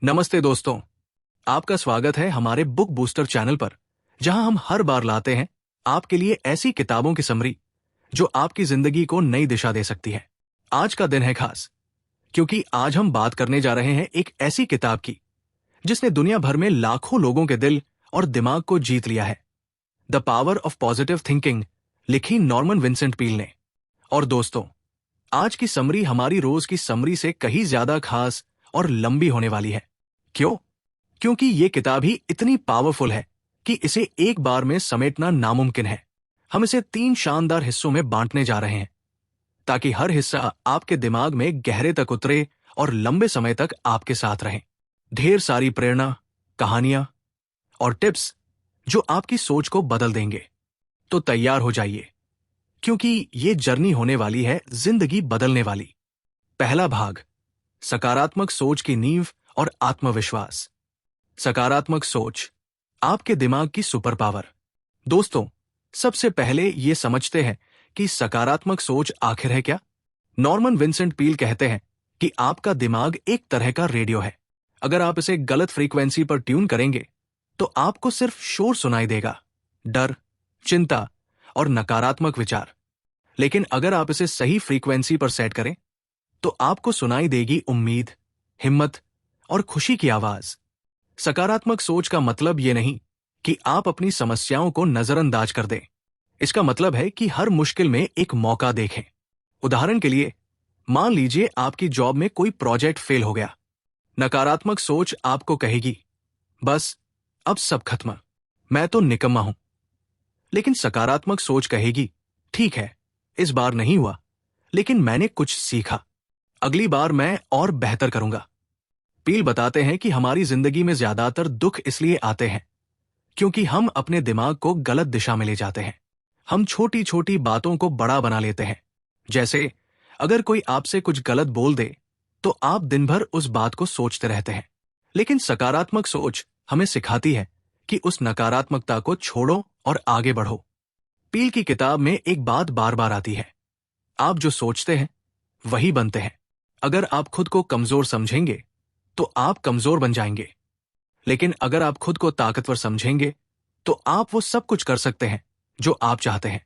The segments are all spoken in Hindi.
नमस्ते दोस्तों, आपका स्वागत है हमारे बुक बूस्टर चैनल पर, जहां हम हर बार लाते हैं आपके लिए ऐसी किताबों की समरी जो आपकी जिंदगी को नई दिशा दे सकती है। आज का दिन है खास, क्योंकि आज हम बात करने जा रहे हैं एक ऐसी किताब की जिसने दुनिया भर में लाखों लोगों के दिल और दिमाग को जीत लिया है। The power of positive thinking, लिखी नॉर्मन विंसेंट पील ने। और दोस्तों, आज की समरी हमारी रोज की समरी से कहीं ज्यादा खास और लंबी होने वाली है। क्यों? क्योंकि ये किताब ही इतनी पावरफुल है कि इसे एक बार में समेटना नामुमकिन है। हम इसे 3 शानदार हिस्सों में बांटने जा रहे हैं, ताकि हर हिस्सा आपके दिमाग में गहरे तक उतरे और लंबे समय तक आपके साथ रहे। ढेर सारी प्रेरणा, कहानियां और टिप्स जो आपकी सोच को बदल देंगे। तो तैयार हो जाइए, क्योंकि ये जर्नी होने वाली है जिंदगी बदलने वाली। पहला भाग, सकारात्मक सोच की नींव और आत्मविश्वास। सकारात्मक सोच, आपके दिमाग की सुपर पावर। दोस्तों, सबसे पहले ये समझते हैं कि सकारात्मक सोच आखिर है क्या। नॉर्मन विंसेंट पील कहते हैं कि आपका दिमाग एक तरह का रेडियो है। अगर आप इसे गलत फ्रीक्वेंसी पर ट्यून करेंगे तो आपको सिर्फ शोर सुनाई देगा, डर, चिंता और नकारात्मक विचार। लेकिन अगर आप इसे सही फ्रीक्वेंसी पर सेट करें तो आपको सुनाई देगी उम्मीद, हिम्मत और खुशी की आवाज। सकारात्मक सोच का मतलब ये नहीं कि आप अपनी समस्याओं को नजरअंदाज कर दें। इसका मतलब है कि हर मुश्किल में एक मौका देखें। उदाहरण के लिए, मान लीजिए आपकी जॉब में कोई प्रोजेक्ट फेल हो गया। नकारात्मक सोच आपको कहेगी, बस अब सब खत्म, मैं तो निकम्मा हूं। लेकिन सकारात्मक सोच कहेगी, ठीक है, इस बार नहीं हुआ, लेकिन मैंने कुछ सीखा, अगली बार मैं और बेहतर करूंगा। पील बताते हैं कि हमारी जिंदगी में ज्यादातर दुख इसलिए आते हैं क्योंकि हम अपने दिमाग को गलत दिशा में ले जाते हैं। हम छोटी छोटी बातों को बड़ा बना लेते हैं। जैसे अगर कोई आपसे कुछ गलत बोल दे तो आप दिन भर उस बात को सोचते रहते हैं। लेकिन सकारात्मक सोच हमें सिखाती है कि उस नकारात्मकता को छोड़ो और आगे बढ़ो। पील की किताब में एक बात बार बार आती है, आप जो सोचते हैं वही बनते हैं। अगर आप खुद को कमजोर समझेंगे तो आप कमजोर बन जाएंगे, लेकिन अगर आप खुद को ताकतवर समझेंगे तो आप वो सब कुछ कर सकते हैं जो आप चाहते हैं।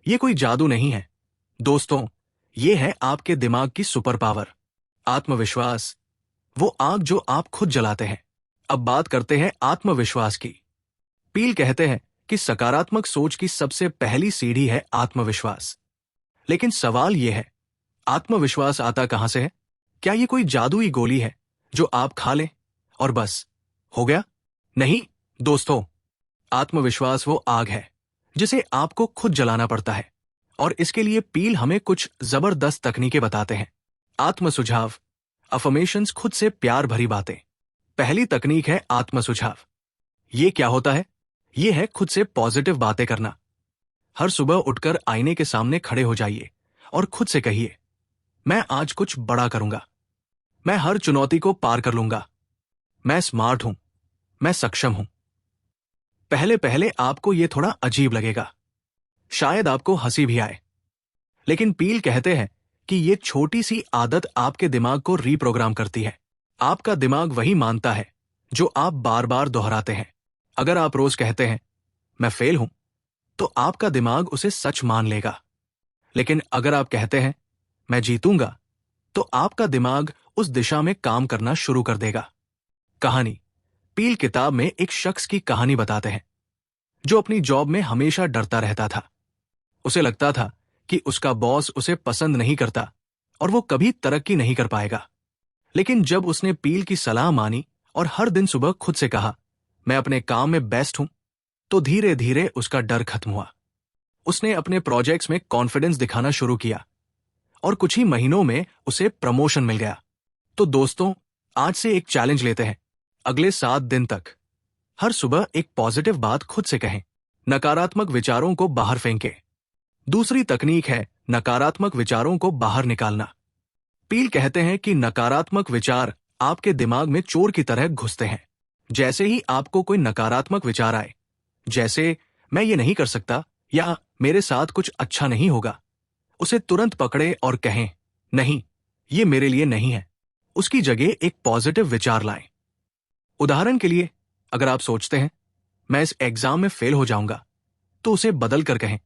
ये कोई जादू नहीं है दोस्तों, ये है आपके दिमाग की सुपर पावर, आत्मविश्वास, वो आग जो आप खुद जलाते हैं। अब बात करते हैं आत्मविश्वास की। पील कहते हैं कि सकारात्मक सोच की सबसे पहली सीढ़ी है आत्मविश्वास। लेकिन सवाल यह है, आत्मविश्वास आता कहां से है? क्या ये कोई जादुई गोली है जो आप खा लें और बस हो गया? नहीं दोस्तों, आत्मविश्वास वो आग है जिसे आपको खुद जलाना पड़ता है। और इसके लिए पील हमें कुछ जबरदस्त तकनीकें बताते हैं। आत्म सुझाव, अफर्मेशंस, खुद से प्यार भरी बातें। पहली तकनीक है आत्म सुझाव। ये क्या होता है? ये है खुद से पॉजिटिव बातें करना। हर सुबह उठकर आईने के सामने खड़े हो जाइए और खुद से कहिए, मैं आज कुछ बड़ा करूंगा, मैं हर चुनौती को पार कर लूंगा, मैं स्मार्ट हूं, मैं सक्षम हूं। पहले पहले आपको यह थोड़ा अजीब लगेगा, शायद आपको हंसी भी आए, लेकिन पील कहते हैं कि यह छोटी सी आदत आपके दिमाग को रीप्रोग्राम करती है। आपका दिमाग वही मानता है जो आप बार बार दोहराते हैं। अगर आप रोज कहते हैं मैं फेल हूं, तो आपका दिमाग उसे सच मान लेगा। लेकिन अगर आप कहते हैं मैं जीतूंगा, तो आपका दिमाग उस दिशा में काम करना शुरू कर देगा। कहानी, पील किताब में एक शख्स की कहानी बताते हैं जो अपनी जॉब में हमेशा डरता रहता था। उसे लगता था कि उसका बॉस उसे पसंद नहीं करता और वो कभी तरक्की नहीं कर पाएगा। लेकिन जब उसने पील की सलाह मानी और हर दिन सुबह खुद से कहा, मैं अपने काम में बेस्ट हूं, तो धीरे धीरे उसका डर खत्म हुआ। उसने अपने प्रोजेक्ट्स में कॉन्फिडेंस दिखाना शुरू किया और कुछ ही महीनों में उसे प्रमोशन मिल गया। तो दोस्तों, आज से एक चैलेंज लेते हैं। अगले 7 दिन तक हर सुबह एक पॉजिटिव बात खुद से कहें, नकारात्मक विचारों को बाहर फेंकें। दूसरी तकनीक है नकारात्मक विचारों को बाहर निकालना। पील कहते हैं कि नकारात्मक विचार आपके दिमाग में चोर की तरह घुसते हैं। जैसे ही आपको कोई नकारात्मक विचार आए, जैसे मैं ये नहीं कर सकता या मेरे साथ कुछ अच्छा नहीं होगा, उसे तुरंत पकड़े और कहें, नहीं, ये मेरे लिए नहीं है। उसकी जगह एक पॉजिटिव विचार लाएं। उदाहरण के लिए, अगर आप सोचते हैं मैं इस एग्जाम में फेल हो जाऊंगा, तो उसे बदल कर कहें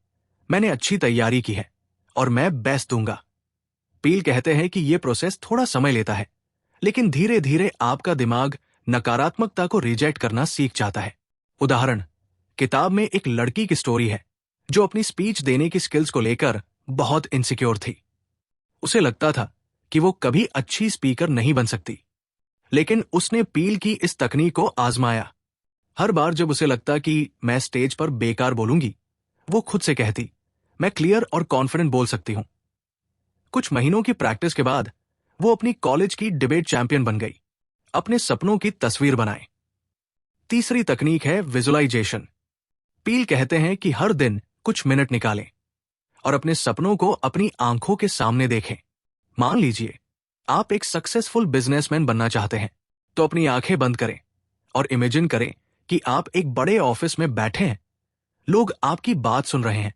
मैंने अच्छी तैयारी की है और मैं बेस्ट दूंगा। पील कहते हैं कि यह प्रोसेस थोड़ा समय लेता है, लेकिन धीरे धीरे आपका दिमाग नकारात्मकता को रिजेक्ट करना सीख जाता है। उदाहरण, किताब में एक लड़की की स्टोरी है जो अपनी स्पीच देने की स्किल्स को लेकर बहुत इनसिक्योर थी। उसे लगता था कि वो कभी अच्छी स्पीकर नहीं बन सकती, लेकिन उसने पील की इस तकनीक को आजमाया। हर बार जब उसे लगता कि मैं स्टेज पर बेकार बोलूंगी, वो खुद से कहती मैं क्लियर और कॉन्फिडेंट बोल सकती हूं। कुछ महीनों की प्रैक्टिस के बाद वो अपनी कॉलेज की डिबेट चैंपियन बन गई। अपने सपनों की तस्वीर बनाएं। तीसरी तकनीक है विजुअलाइजेशन। पील कहते हैं कि हर दिन कुछ मिनट निकालें और अपने सपनों को अपनी आंखों के सामने देखें। मान लीजिए आप एक सक्सेसफुल बिजनेसमैन बनना चाहते हैं, तो अपनी आंखें बंद करें और इमेजिन करें कि आप एक बड़े ऑफिस में बैठे हैं, लोग आपकी बात सुन रहे हैं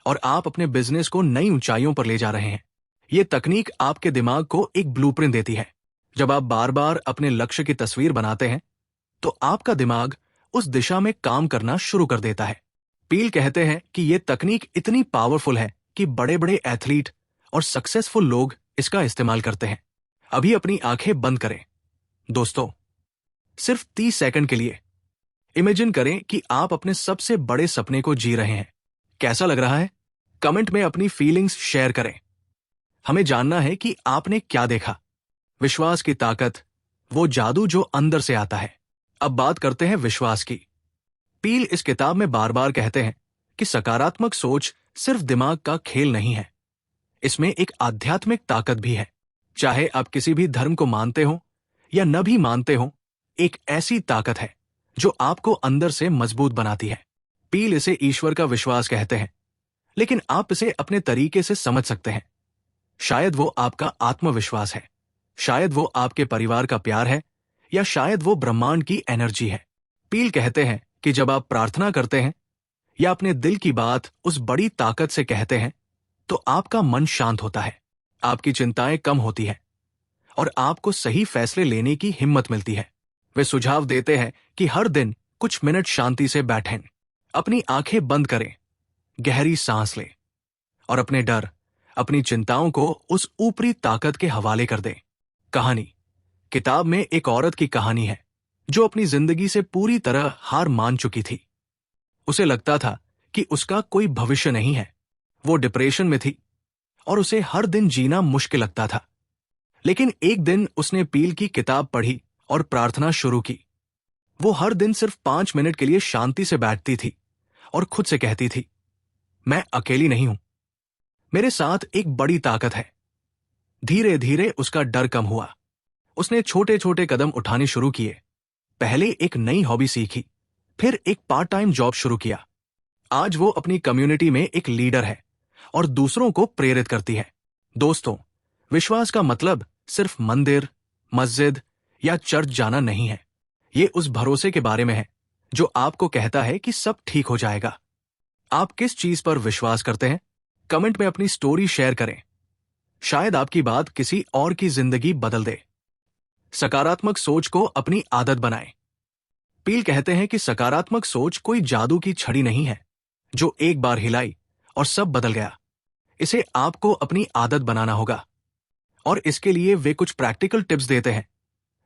और आप अपने बिजनेस को नई ऊंचाइयों पर ले जा रहे हैं। यह तकनीक आपके दिमाग को एक ब्लूप्रिंट देती है। जब आप बार बार अपने लक्ष्य की तस्वीर बनाते हैं, तो आपका दिमाग उस दिशा में काम करना शुरू कर देता है। पील कहते हैं कि यह तकनीक इतनी पावरफुल है कि बड़े बड़े एथलीट और सक्सेसफुल लोग इसका इस्तेमाल करते हैं। अभी अपनी आंखें बंद करें। दोस्तों, सिर्फ 30 सेकंड के लिए इमेजिन करें कि आप अपने सबसे बड़े सपने को जी रहे हैं। कैसा लग रहा है? कमेंट में अपनी फीलिंग्स शेयर करें। हमें जानना है कि आपने क्या देखा। विश्वास की ताकत, वो जादू जो अंदर से आता है। अब बात करते हैं विश्वास की। पील इस किताब में बार बार कहते हैं कि सकारात्मक सोच सिर्फ दिमाग का खेल नहीं है, इसमें एक आध्यात्मिक ताकत भी है। चाहे आप किसी भी धर्म को मानते हो या न भी मानते हो, एक ऐसी ताकत है जो आपको अंदर से मजबूत बनाती है। पील इसे ईश्वर का विश्वास कहते हैं, लेकिन आप इसे अपने तरीके से समझ सकते हैं। शायद वो आपका आत्मविश्वास है, शायद वो आपके परिवार का प्यार है, या शायद वो ब्रह्मांड की एनर्जी है। पील कहते हैं कि जब आप प्रार्थना करते हैं या अपने दिल की बात उस बड़ी ताकत से कहते हैं, तो आपका मन शांत होता है, आपकी चिंताएं कम होती हैं और आपको सही फैसले लेने की हिम्मत मिलती है। वे सुझाव देते हैं कि हर दिन कुछ मिनट शांति से बैठें, अपनी आंखें बंद करें, गहरी सांस लें और अपने डर, अपनी चिंताओं को उस ऊपरी ताकत के हवाले कर दें। कहानी, किताब में एक औरत की कहानी है जो अपनी जिंदगी से पूरी तरह हार मान चुकी थी। उसे लगता था कि उसका कोई भविष्य नहीं है। वो डिप्रेशन में थी और उसे हर दिन जीना मुश्किल लगता था। लेकिन एक दिन उसने पील की किताब पढ़ी और प्रार्थना शुरू की। वो हर दिन सिर्फ 5 मिनट के लिए शांति से बैठती थी और खुद से कहती थी, मैं अकेली नहीं हूं, मेरे साथ एक बड़ी ताकत है। धीरे धीरे उसका डर कम हुआ। उसने छोटे छोटे कदम उठाने शुरू किए। पहले एक नई हॉबी सीखी, फिर एक पार्ट टाइम जॉब शुरू किया। आज वो अपनी कम्युनिटी में एक लीडर है और दूसरों को प्रेरित करती है। दोस्तों, विश्वास का मतलब सिर्फ मंदिर, मस्जिद या चर्च जाना नहीं है। ये उस भरोसे के बारे में है जो आपको कहता है कि सब ठीक हो जाएगा। आप किस चीज पर विश्वास करते हैं? कमेंट में अपनी स्टोरी शेयर करें। शायद आपकी बात किसी और की जिंदगी बदल दे। सकारात्मक सोच को अपनी आदत बनाएं। पील कहते हैं कि सकारात्मक सोच कोई जादू की छड़ी नहीं है जो एक बार हिलाई और सब बदल गया। इसे आपको अपनी आदत बनाना होगा और इसके लिए वे कुछ प्रैक्टिकल टिप्स देते हैं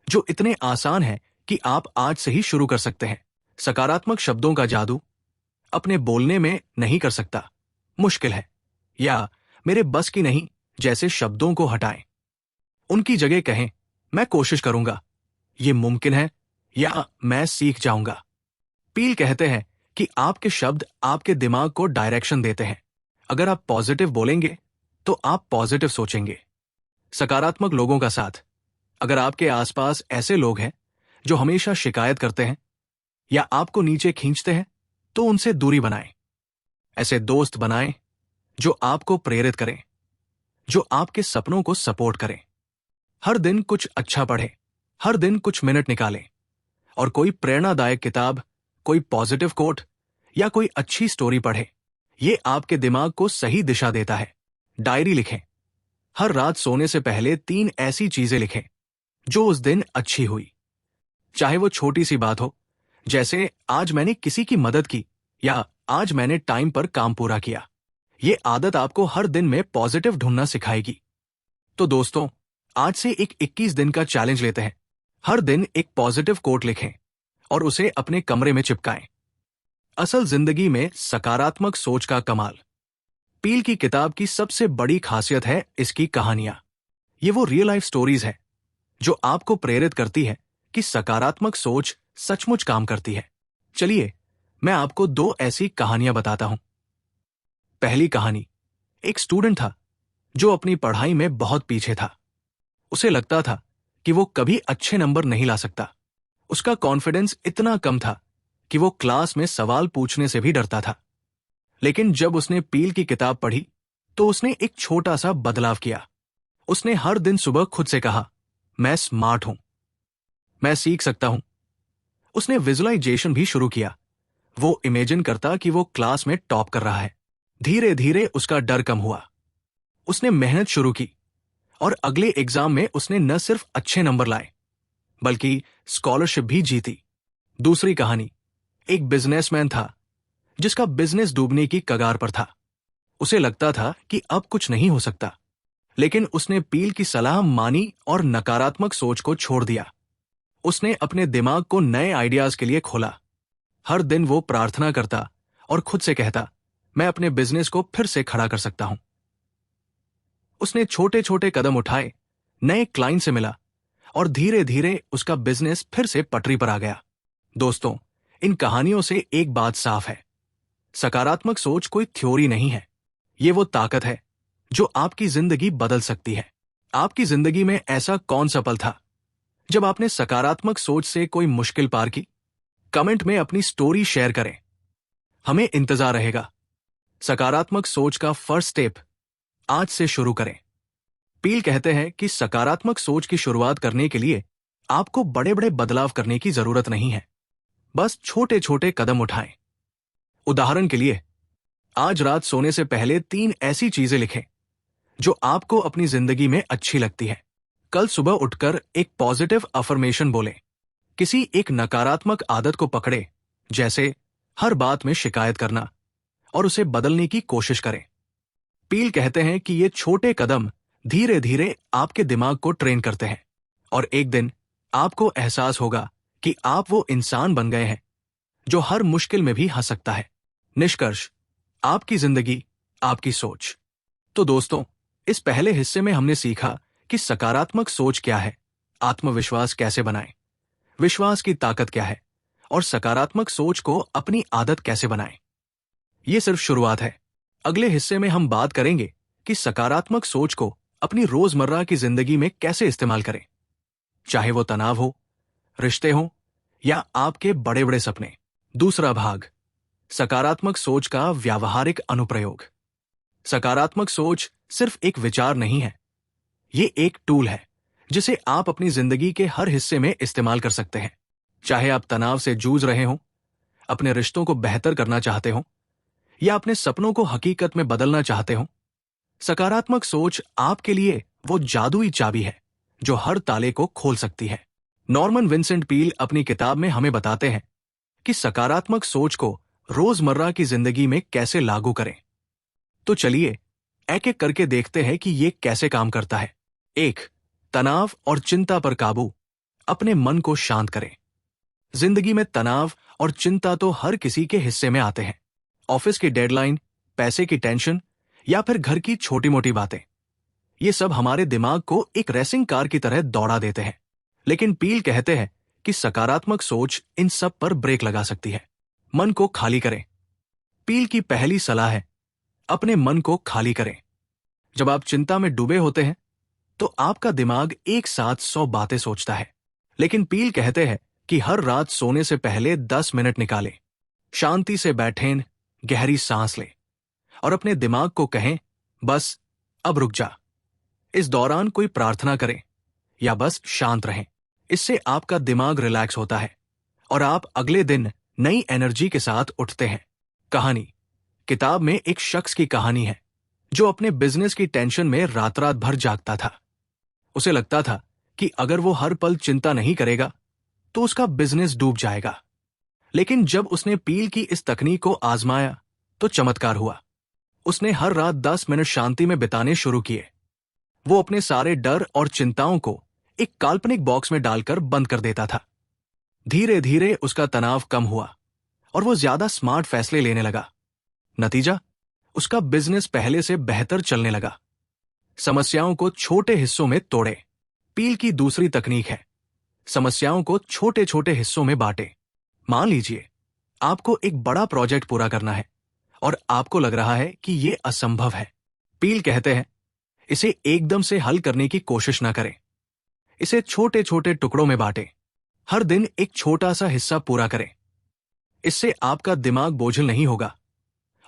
जो इतने आसान हैं कि आप आज से ही शुरू कर सकते हैं। सकारात्मक शब्दों का जादू, अपने बोलने में नहीं कर सकता, मुश्किल है, या मेरे बस की नहीं जैसे शब्दों को हटाएं। उनकी जगह कहें, मैं कोशिश करूंगा, ये मुमकिन है, या मैं सीख जाऊंगा। पील कहते हैं कि आपके शब्द आपके दिमाग को डायरेक्शन देते हैं। अगर आप पॉजिटिव बोलेंगे तो आप पॉजिटिव सोचेंगे। सकारात्मक लोगों का साथ, अगर आपके आसपास ऐसे लोग हैं जो हमेशा शिकायत करते हैं या आपको नीचे खींचते हैं, तो उनसे दूरी बनाएं। ऐसे दोस्त बनाएं जो आपको प्रेरित करें, जो आपके सपनों को सपोर्ट करें। हर दिन कुछ अच्छा पढ़ें, हर दिन कुछ मिनट निकालें और कोई प्रेरणादायक किताब, कोई पॉजिटिव कोट या कोई अच्छी स्टोरी पढ़ें। ये आपके दिमाग को सही दिशा देता है। डायरी लिखें। हर रात सोने से पहले 3 ऐसी चीजें लिखें जो उस दिन अच्छी हुई। चाहे वो छोटी सी बात हो, जैसे आज मैंने किसी की मदद की या आज मैंने टाइम पर काम पूरा किया। ये आदत आपको हर दिन में पॉजिटिव ढूंढना सिखाएगी। तो दोस्तों, आज से एक 21 दिन का चैलेंज लेते हैं। हर दिन एक पॉजिटिव कोट लिखें और उसे अपने कमरे में चिपकाएं। असल जिंदगी में सकारात्मक सोच का कमाल। पील की किताब की सबसे बड़ी खासियत है इसकी कहानियां। ये वो रियल लाइफ स्टोरीज है जो आपको प्रेरित करती है कि सकारात्मक सोच सचमुच काम करती है। चलिए, मैं आपको 2 ऐसी कहानियां बताता हूं। पहली कहानी, एक स्टूडेंट था जो अपनी पढ़ाई में बहुत पीछे था। उसे लगता था कि वो कभी अच्छे नंबर नहीं ला सकता। उसका कॉन्फिडेंस इतना कम था कि वो क्लास में सवाल पूछने से भी डरता था। लेकिन जब उसने पील की किताब पढ़ी तो उसने एक छोटा सा बदलाव किया। उसने हर दिन सुबह खुद से कहा, मैं स्मार्ट हूं, मैं सीख सकता हूं। उसने विजुअलाइजेशन भी शुरू किया। वो इमेजिन करता कि वो क्लास में टॉप कर रहा है। धीरे धीरे उसका डर कम हुआ। उसने मेहनत शुरू की और अगले एग्जाम में उसने न सिर्फ अच्छे नंबर लाए बल्कि स्कॉलरशिप भी जीती। दूसरी कहानी, एक बिजनेसमैन था जिसका बिजनेस डूबने की कगार पर था। उसे लगता था कि अब कुछ नहीं हो सकता, लेकिन उसने पील की सलाह मानी और नकारात्मक सोच को छोड़ दिया। उसने अपने दिमाग को नए आइडियाज के लिए खोला। हर दिन वो प्रार्थना करता और खुद से कहता, मैं अपने बिजनेस को फिर से खड़ा कर सकता हूं। उसने छोटे छोटे कदम उठाए, नए क्लाइंट से मिला और धीरे धीरे उसका बिजनेस फिर से पटरी पर आ गया। दोस्तों, इन कहानियों से एक बात साफ है, सकारात्मक सोच कोई थ्योरी नहीं है। ये वो ताकत है जो आपकी जिंदगी बदल सकती है। आपकी जिंदगी में ऐसा कौन सा पल था जब आपने सकारात्मक सोच से कोई मुश्किल पार की? कमेंट में अपनी स्टोरी शेयर करें, हमें इंतजार रहेगा। सकारात्मक सोच का फर्स्ट स्टेप आज से शुरू करें। पील कहते हैं कि सकारात्मक सोच की शुरुआत करने के लिए आपको बड़े बड़े बदलाव करने की जरूरत नहीं है, बस छोटे छोटे कदम उठाएं। उदाहरण के लिए, आज रात सोने से पहले 3 ऐसी चीजें लिखें जो आपको अपनी जिंदगी में अच्छी लगती है। कल सुबह उठकर एक पॉजिटिव अफर्मेशन बोलें। किसी एक नकारात्मक आदत को पकड़े, जैसे हर बात में शिकायत करना, और उसे बदलने की कोशिश करें। पील कहते हैं कि ये छोटे कदम धीरे धीरे आपके दिमाग को ट्रेन करते हैं और एक दिन आपको एहसास होगा कि आप वो इंसान बन गए हैं जो हर मुश्किल में भी हंस सकता है। निष्कर्ष, आपकी जिंदगी, आपकी सोच। तो दोस्तों, इस पहले हिस्से में हमने सीखा कि सकारात्मक सोच क्या है, आत्मविश्वास कैसे बनाएं, विश्वास की ताकत क्या है और सकारात्मक सोच को अपनी आदत कैसे बनाएं। ये सिर्फ शुरुआत है। अगले हिस्से में हम बात करेंगे कि सकारात्मक सोच को अपनी रोजमर्रा की जिंदगी में कैसे इस्तेमाल करें, चाहे वो तनाव हो, रिश्ते हो या आपके बड़े बड़े सपने। दूसरा भाग, सकारात्मक सोच का व्यावहारिक अनुप्रयोग। सकारात्मक सोच सिर्फ एक विचार नहीं है, ये एक टूल है जिसे आप अपनी जिंदगी के हर हिस्से में इस्तेमाल कर सकते हैं। चाहे आप तनाव से जूझ रहे हो, अपने रिश्तों को बेहतर करना चाहते हो या अपने सपनों को हकीकत में बदलना चाहते हो, सकारात्मक सोच आपके लिए वो जादुई चाबी है जो हर ताले को खोल सकती है। नॉर्मन विंसेंट पील अपनी किताब में हमें बताते हैं कि सकारात्मक सोच को रोजमर्रा की जिंदगी में कैसे लागू करें। तो चलिए एक एक करके देखते हैं कि ये कैसे काम करता है। 1. तनाव और चिंता पर काबू। अपने मन को शांत करें। जिंदगी में तनाव और चिंता तो हर किसी के हिस्से में आते हैं। ऑफिस की डेडलाइन, पैसे की टेंशन या फिर घर की छोटी मोटी बातें, ये सब हमारे दिमाग को एक रेसिंग कार की तरह दौड़ा देते हैं। लेकिन पील कहते हैं कि सकारात्मक सोच इन सब पर ब्रेक लगा सकती है। मन को खाली करें। पील की पहली सलाह है, अपने मन को खाली करें। जब आप चिंता में डूबे होते हैं तो आपका दिमाग एक साथ 100 बातें सोचता है। लेकिन पील कहते हैं कि हर रात सोने से पहले 10 मिनट निकालें, शांति से बैठें, गहरी सांस लें और अपने दिमाग को कहें, बस अब रुक जा। इस दौरान कोई प्रार्थना करें या बस शांत रहें। इससे आपका दिमाग रिलैक्स होता है और आप अगले दिन नई एनर्जी के साथ उठते हैं। कहानी, किताब में एक शख्स की कहानी है जो अपने बिजनेस की टेंशन में रात रात भर जागता था। उसे लगता था कि अगर वो हर पल चिंता नहीं करेगा तो उसका बिजनेस डूब जाएगा। लेकिन जब उसने पील की इस तकनीक को आजमाया तो चमत्कार हुआ। उसने हर रात 10 मिनट शांति में बिताने शुरू किए। वो अपने सारे डर और चिंताओं को एक काल्पनिक बॉक्स में डालकर बंद कर देता था। धीरे धीरे उसका तनाव कम हुआ और वो ज्यादा स्मार्ट फैसले लेने लगा। नतीजा, उसका बिजनेस पहले से बेहतर चलने लगा। समस्याओं को छोटे हिस्सों में तोड़े। पील की दूसरी तकनीक है, समस्याओं को छोटे छोटे हिस्सों में बांटे। मान लीजिए आपको एक बड़ा प्रोजेक्ट पूरा करना है और आपको लग रहा है कि यह असंभव है। पील कहते हैं, इसे एकदम से हल करने की कोशिश न करें। इसे छोटे छोटे टुकड़ों में बांटें। हर दिन एक छोटा सा हिस्सा पूरा करें। इससे आपका दिमाग बोझिल नहीं होगा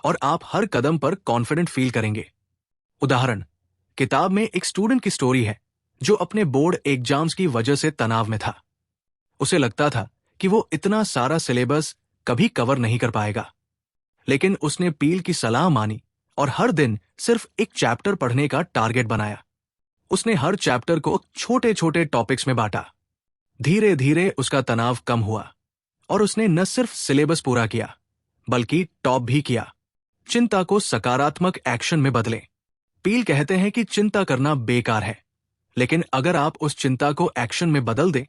और आप हर कदम पर कॉन्फिडेंट फील करेंगे। उदाहरण, किताब में एक स्टूडेंट की स्टोरी है जो अपने बोर्ड एग्जाम्स की वजह से तनाव में था। उसे लगता था कि वो इतना सारा सिलेबस कभी कवर नहीं कर पाएगा। लेकिन उसने पील की सलाह मानी और हर दिन सिर्फ एक चैप्टर पढ़ने का टारगेट बनाया। उसने हर चैप्टर को छोटे छोटे टॉपिक्स में बांटा। धीरे धीरे उसका तनाव कम हुआ और उसने न सिर्फ सिलेबस पूरा किया बल्कि टॉप भी किया। चिंता को सकारात्मक एक्शन में बदलें। पील कहते हैं कि चिंता करना बेकार है, लेकिन अगर आप उस चिंता को एक्शन में बदल दें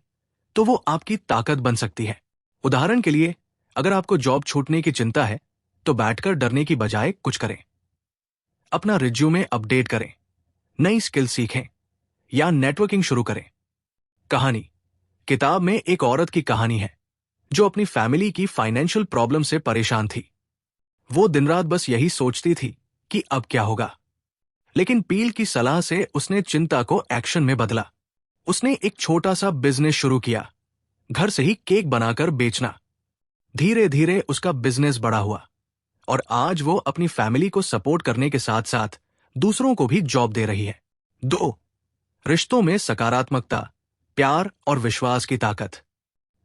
तो वो आपकी ताकत बन सकती है। उदाहरण के लिए, अगर आपको जॉब छूटने की चिंता है तो बैठकर डरने की बजाय कुछ करें। अपना रिज्यूमे अपडेट करें, नई स्किल सीखें या नेटवर्किंग शुरू करें। कहानी, किताब में एक औरत की कहानी है जो अपनी फैमिली की फाइनेंशियल प्रॉब्लम से परेशान थी। वो दिन रात बस यही सोचती थी कि अब क्या होगा। लेकिन पील की सलाह से उसने चिंता को एक्शन में बदला। उसने एक छोटा सा बिजनेस शुरू किया, घर से ही केक बनाकर बेचना। धीरे धीरे उसका बिजनेस बड़ा हुआ और आज वो अपनी फैमिली को सपोर्ट करने के साथ साथ दूसरों को भी जॉब दे रही है। 2. रिश्तों में सकारात्मकता, प्यार और विश्वास की ताकत।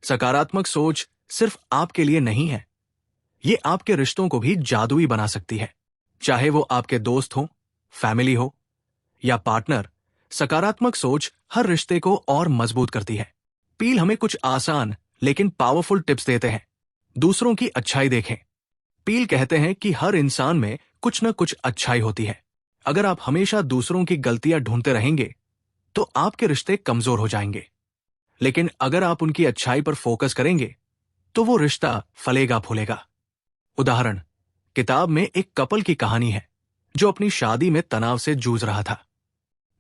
सकारात्मक सोच सिर्फ आपके लिए नहीं है, ये आपके रिश्तों को भी जादुई बना सकती है। चाहे वो आपके दोस्त हो, फैमिली हो या पार्टनर, सकारात्मक सोच हर रिश्ते को और मजबूत करती है। पील हमें कुछ आसान लेकिन पावरफुल टिप्स देते हैं। दूसरों की अच्छाई देखें। पील कहते हैं कि हर इंसान में कुछ न कुछ अच्छाई होती है। अगर आप हमेशा दूसरों की गलतियां ढूंढते रहेंगे तो आपके रिश्ते कमजोर हो जाएंगे। लेकिन अगर आप उनकी अच्छाई पर फोकस करेंगे तो वो रिश्ता फलेगा फूलेगा। उदाहरण, किताब में एक कपल की कहानी है जो अपनी शादी में तनाव से जूझ रहा था।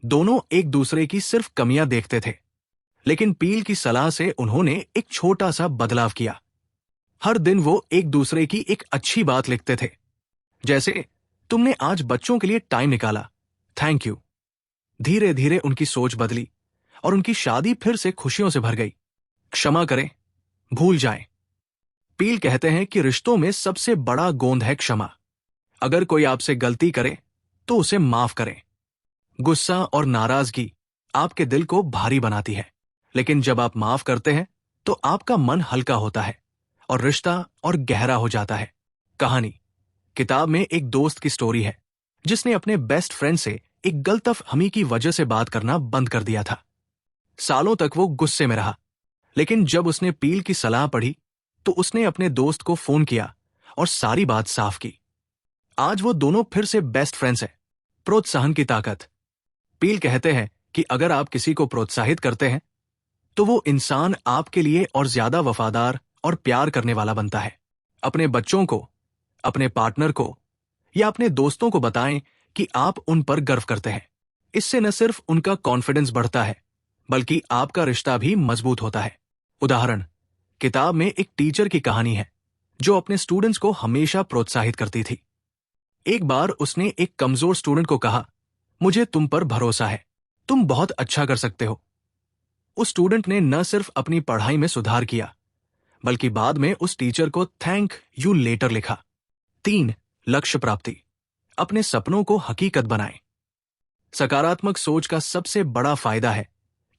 दोनों एक दूसरे की सिर्फ कमियां देखते थे, लेकिन पील की सलाह से उन्होंने एक छोटा सा बदलाव किया। हर दिन वो एक दूसरे की एक अच्छी बात लिखते थे, जैसे तुमने आज बच्चों के लिए टाइम निकाला, थैंक यू। धीरे धीरे उनकी सोच बदली और उनकी शादी फिर से खुशियों से भर गई। क्षमा करें, भूल जाएं। पील कहते हैं कि रिश्तों में सबसे बड़ा गोंद है क्षमा। अगर कोई आपसे गलती करे तो उसे माफ करें। गुस्सा और नाराजगी आपके दिल को भारी बनाती है, लेकिन जब आप माफ करते हैं तो आपका मन हल्का होता है और रिश्ता और गहरा हो जाता है। कहानी, किताब में एक दोस्त की स्टोरी है जिसने अपने बेस्ट फ्रेंड से एक गलतफहमी की वजह से बात करना बंद कर दिया था। सालों तक वो गुस्से में रहा, लेकिन जब उसने पील की सलाह पढ़ी तो उसने अपने दोस्त को फोन किया और सारी बात साफ की। आज वो दोनों फिर से बेस्ट फ्रेंड्स हैं। प्रोत्साहन की ताकत। पील कहते हैं कि अगर आप किसी को प्रोत्साहित करते हैं तो वो इंसान आपके लिए और ज्यादा वफादार और प्यार करने वाला बनता है। अपने बच्चों को, अपने पार्टनर को या अपने दोस्तों को बताएं कि आप उन पर गर्व करते हैं। इससे न सिर्फ उनका कॉन्फिडेंस बढ़ता है बल्कि आपका रिश्ता भी मजबूत होता है। उदाहरण, किताब में एक टीचर की कहानी है जो अपने स्टूडेंट्स को हमेशा प्रोत्साहित करती थी। एक बार उसने एक कमजोर स्टूडेंट को कहा, मुझे तुम पर भरोसा है, तुम बहुत अच्छा कर सकते हो। उस स्टूडेंट ने न सिर्फ अपनी पढ़ाई में सुधार किया बल्कि बाद में उस टीचर को थैंक यू लेटर लिखा। 3. लक्ष्य प्राप्ति। अपने सपनों को हकीकत बनाएं। सकारात्मक सोच का सबसे बड़ा फायदा है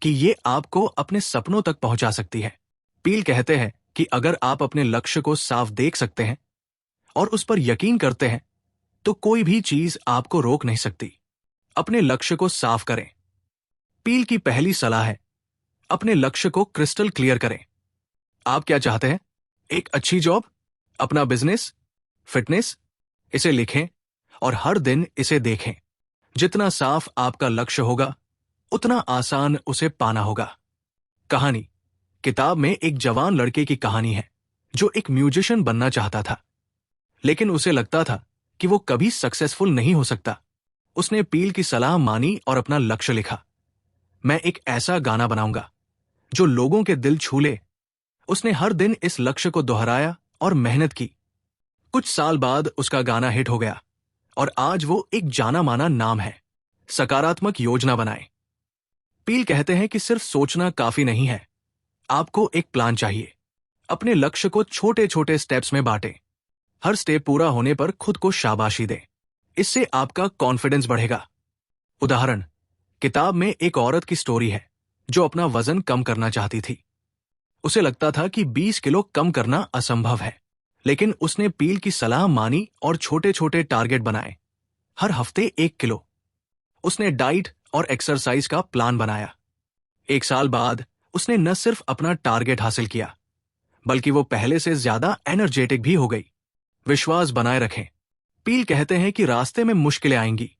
कि ये आपको अपने सपनों तक पहुंचा सकती है। पील कहते हैं कि अगर आप अपने लक्ष्य को साफ देख सकते हैं और उस पर यकीन करते हैं तो कोई भी चीज आपको रोक नहीं सकती। अपने लक्ष्य को साफ करें। पील की पहली सलाह है, अपने लक्ष्य को क्रिस्टल क्लियर करें। आप क्या चाहते हैं? एक अच्छी जॉब, अपना बिजनेस, फिटनेस? इसे लिखें और हर दिन इसे देखें। जितना साफ आपका लक्ष्य होगा, उतना आसान उसे पाना होगा। कहानी। किताब में एक जवान लड़के की कहानी है जो एक म्यूजिशियन बनना चाहता था, लेकिन उसे लगता था कि वो कभी सक्सेसफुल नहीं हो सकता। उसने पील की सलाह मानी और अपना लक्ष्य लिखा। मैं एक ऐसा गाना बनाऊंगा जो लोगों के दिल छू ले। उसने हर दिन इस लक्ष्य को दोहराया और मेहनत की। कुछ साल बाद उसका गाना हिट हो गया और आज वो एक जाना माना नाम है। सकारात्मक योजना बनाएं। पील कहते हैं कि सिर्फ सोचना काफी नहीं है, आपको एक प्लान चाहिए। अपने लक्ष्य को छोटे छोटे स्टेप्स में बांटें। हर स्टेप पूरा होने पर खुद को शाबाशी दें। इससे आपका कॉन्फिडेंस बढ़ेगा। उदाहरण। किताब में एक औरत की स्टोरी है जो अपना वजन कम करना चाहती थी। उसे लगता था कि 20 किलो कम करना असंभव है, लेकिन उसने पील की सलाह मानी और छोटे छोटे टारगेट बनाए। हर हफ्ते 1 किलो। उसने डाइट और एक्सरसाइज का प्लान बनाया। 1 साल बाद उसने न सिर्फ अपना टारगेट हासिल किया, बल्कि वो पहले से ज्यादा एनर्जेटिक भी हो गई। विश्वास बनाए रखें। पील कहते हैं कि रास्ते में मुश्किलें आएंगी,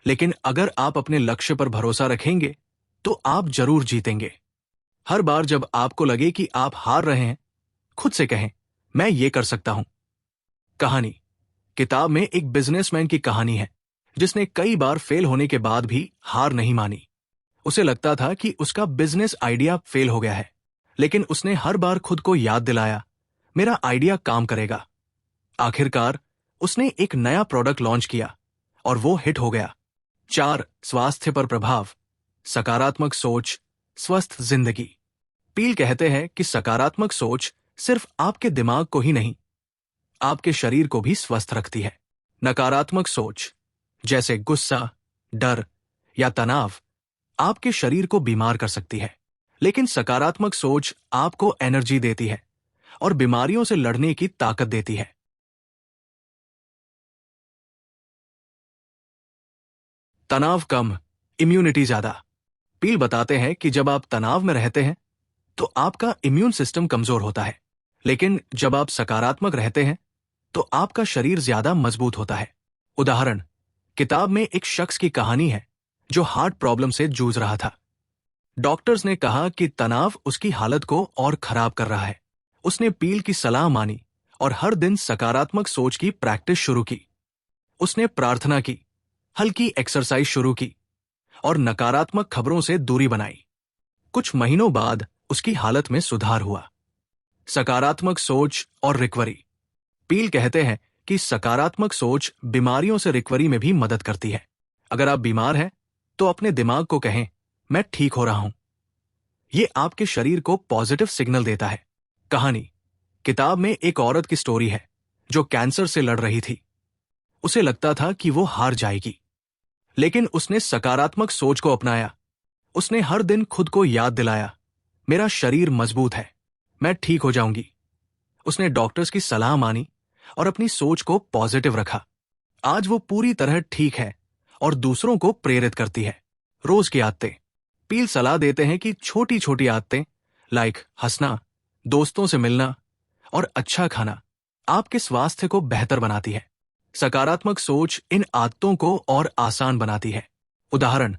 लेकिन अगर आप अपने लक्ष्य पर भरोसा रखेंगे तो आप जरूर जीतेंगे। हर बार जब आपको लगे कि आप हार रहे हैं, खुद से कहें, मैं ये कर सकता हूं। कहानी। किताब में एक बिजनेसमैन की कहानी है जिसने कई बार फेल होने के बाद भी हार नहीं मानी। उसे लगता था कि उसका बिजनेस आइडिया फेल हो गया है, लेकिन उसने हर बार खुद को याद दिलाया, मेरा आइडिया काम करेगा। आखिरकार उसने एक नया प्रोडक्ट लॉन्च किया और वो हिट हो गया। 4. स्वास्थ्य पर प्रभाव। सकारात्मक सोच, स्वस्थ जिंदगी। पील कहते हैं कि सकारात्मक सोच सिर्फ आपके दिमाग को ही नहीं, आपके शरीर को भी स्वस्थ रखती है। नकारात्मक सोच, जैसे गुस्सा, डर या तनाव, आपके शरीर को बीमार कर सकती है, लेकिन सकारात्मक सोच आपको एनर्जी देती है और बीमारियों से लड़ने की ताकत देती है। तनाव कम, इम्यूनिटी ज्यादा। पील बताते हैं कि जब आप तनाव में रहते हैं तो आपका इम्यून सिस्टम कमजोर होता है, लेकिन जब आप सकारात्मक रहते हैं तो आपका शरीर ज्यादा मजबूत होता है। उदाहरण। किताब में एक शख्स की कहानी है जो हार्ट प्रॉब्लम से जूझ रहा था। डॉक्टर्स ने कहा कि तनाव उसकी हालत को और खराब कर रहा है। उसने पील की सलाह मानी और हर दिन सकारात्मक सोच की प्रैक्टिस शुरू की। उसने प्रार्थना की, हल्की एक्सरसाइज शुरू की और नकारात्मक खबरों से दूरी बनाई। कुछ महीनों बाद उसकी हालत में सुधार हुआ। सकारात्मक सोच और रिकवरी। पील कहते हैं कि सकारात्मक सोच बीमारियों से रिकवरी में भी मदद करती है। अगर आप बीमार हैं तो अपने दिमाग को कहें, मैं ठीक हो रहा हूं। यह आपके शरीर को पॉजिटिव सिग्नल देता है। कहानी। किताब में एक औरत की स्टोरी है जो कैंसर से लड़ रही थी। उसे लगता था कि वो हार जाएगी, लेकिन उसने सकारात्मक सोच को अपनाया। उसने हर दिन खुद को याद दिलाया, मेरा शरीर मजबूत है, मैं ठीक हो जाऊंगी। उसने डॉक्टर्स की सलाह मानी और अपनी सोच को पॉजिटिव रखा। आज वो पूरी तरह ठीक है और दूसरों को प्रेरित करती है। रोज की आदतें। पील सलाह देते हैं कि छोटी छोटी आदतें लाइक हंसना, दोस्तों से मिलना और अच्छा खाना आपके स्वास्थ्य को बेहतर बनाती है। सकारात्मक सोच इन आदतों को और आसान बनाती है। उदाहरण।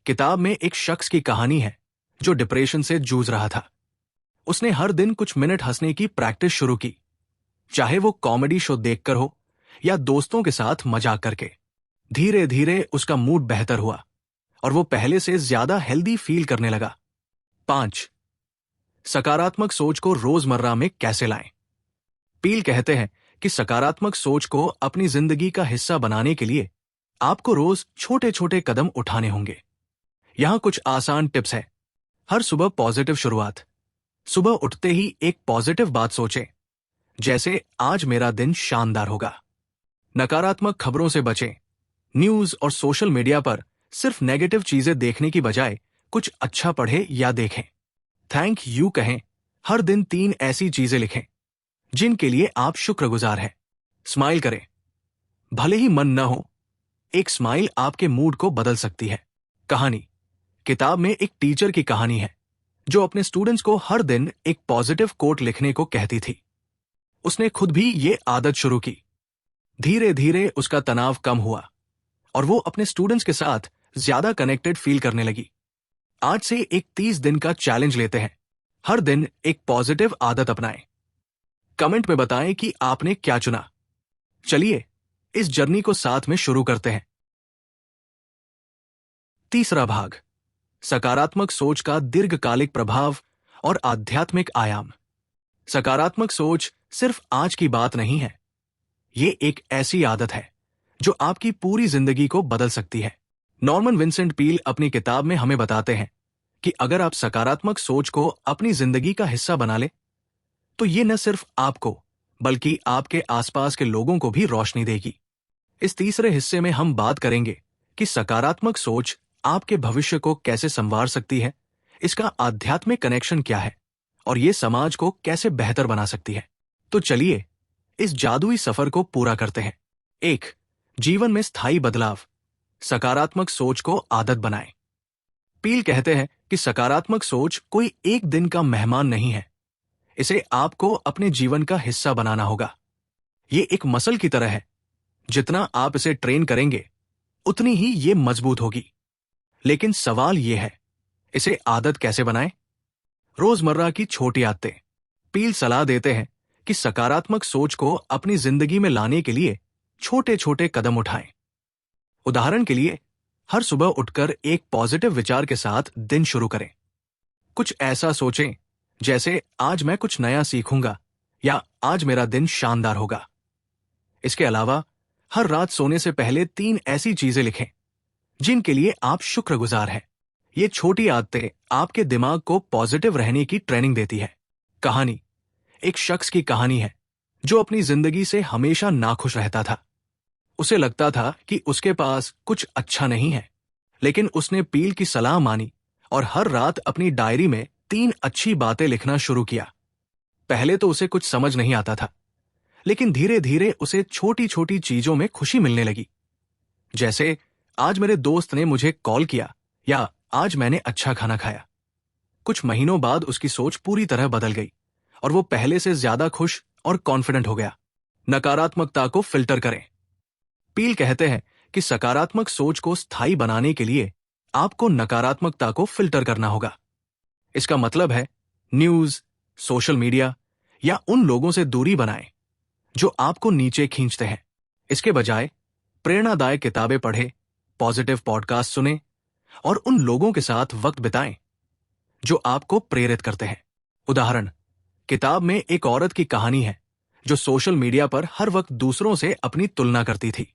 किताब में एक शख्स की कहानी है जो डिप्रेशन से जूझ रहा था। उसने हर दिन कुछ मिनट हंसने की प्रैक्टिस शुरू की, चाहे वो कॉमेडी शो देखकर हो या दोस्तों के साथ मजाक करके। धीरे धीरे उसका मूड बेहतर हुआ और वो पहले से ज्यादा हेल्दी फील करने लगा। 5. सकारात्मक सोच को रोजमर्रा में कैसे लाएं। पील कहते हैं कि सकारात्मक सोच को अपनी जिंदगी का हिस्सा बनाने के लिए आपको रोज छोटे छोटे कदम उठाने होंगे। यहां कुछ आसान टिप्स हैं। हर सुबह पॉजिटिव शुरुआत। सुबह उठते ही एक पॉजिटिव बात सोचें, जैसे आज मेरा दिन शानदार होगा। नकारात्मक खबरों से बचें। न्यूज और सोशल मीडिया पर सिर्फ नेगेटिव चीजें देखने की बजाय कुछ अच्छा पढ़ें या देखें। थैंक यू कहें। हर दिन 3 ऐसी चीजें लिखें जिनके लिए आप शुक्रगुजार हैं। स्माइल करें, भले ही मन न हो, एक स्माइल आपके मूड को बदल सकती है। कहानी। किताब में एक टीचर की कहानी है जो अपने स्टूडेंट्स को हर दिन एक पॉजिटिव कोट लिखने को कहती थी। उसने खुद भी ये आदत शुरू की। धीरे धीरे उसका तनाव कम हुआ और वो अपने स्टूडेंट्स के साथ ज्यादा कनेक्टेड फील करने लगी। आज से एक 30 दिन का चैलेंज लेते हैं। हर दिन एक पॉजिटिव आदत अपनाएं। कमेंट में बताएं कि आपने क्या चुना। चलिए इस जर्नी को साथ में शुरू करते हैं। तीसरा भाग, सकारात्मक सोच का दीर्घकालिक प्रभाव और आध्यात्मिक आयाम। सकारात्मक सोच सिर्फ आज की बात नहीं है, ये एक ऐसी आदत है जो आपकी पूरी जिंदगी को बदल सकती है। नॉर्मन विंसेंट पील अपनी किताब में हमें बताते हैं कि अगर आप सकारात्मक सोच को अपनी जिंदगी का हिस्सा बना ले, तो ये न सिर्फ आपको बल्कि आपके आसपास के लोगों को भी रोशनी देगी। इस तीसरे हिस्से में हम बात करेंगे कि सकारात्मक सोच आपके भविष्य को कैसे संवार सकती है, इसका आध्यात्मिक कनेक्शन क्या है और ये समाज को कैसे बेहतर बना सकती है। तो चलिए इस जादुई सफर को पूरा करते हैं। 1. जीवन में स्थायी बदलाव। सकारात्मक सोच को आदत बनाएं। पील कहते हैं कि सकारात्मक सोच कोई एक दिन का मेहमान नहीं है, इसे आपको अपने जीवन का हिस्सा बनाना होगा। ये एक मसल की तरह है, जितना आप इसे ट्रेन करेंगे उतनी ही ये मजबूत होगी। लेकिन सवाल ये है, इसे आदत कैसे बनाएं? रोजमर्रा की छोटी आदतें। पील सलाह देते हैं कि सकारात्मक सोच को अपनी जिंदगी में लाने के लिए छोटे छोटे कदम उठाएं। उदाहरण के लिए, हर सुबह उठकर एक पॉजिटिव विचार के साथ दिन शुरू करें। कुछ ऐसा सोचें जैसे आज मैं कुछ नया सीखूंगा या आज मेरा दिन शानदार होगा। इसके अलावा हर रात सोने से पहले 3 ऐसी चीजें लिखें जिनके लिए आप शुक्रगुजार हैं। ये छोटी आदतें आपके दिमाग को पॉजिटिव रहने की ट्रेनिंग देती है। कहानी। एक शख्स की कहानी है जो अपनी जिंदगी से हमेशा नाखुश रहता था। उसे लगता था कि उसके पास कुछ अच्छा नहीं है, लेकिन उसने पील की सलाह मानी और हर रात अपनी डायरी में 3 अच्छी बातें लिखना शुरू किया। पहले तो उसे कुछ समझ नहीं आता था, लेकिन धीरे धीरे उसे छोटी छोटी चीजों में खुशी मिलने लगी। जैसे आज मेरे दोस्त ने मुझे कॉल किया या आज मैंने अच्छा खाना खाया। कुछ महीनों बाद उसकी सोच पूरी तरह बदल गई और वो पहले से ज्यादा खुश और कॉन्फिडेंट हो गया। नकारात्मकता को फिल्टर करें। पील कहते हैं कि सकारात्मक सोच को स्थायी बनाने के लिए आपको नकारात्मकता को फिल्टर करना होगा। इसका मतलब है न्यूज, सोशल मीडिया या उन लोगों से दूरी बनाएं जो आपको नीचे खींचते हैं। इसके बजाय प्रेरणादायक किताबें पढ़ें, पॉजिटिव पॉडकास्ट सुनें और उन लोगों के साथ वक्त बिताएं जो आपको प्रेरित करते हैं। उदाहरण, किताब में एक औरत की कहानी है जो सोशल मीडिया पर हर वक्त दूसरों से अपनी तुलना करती थी।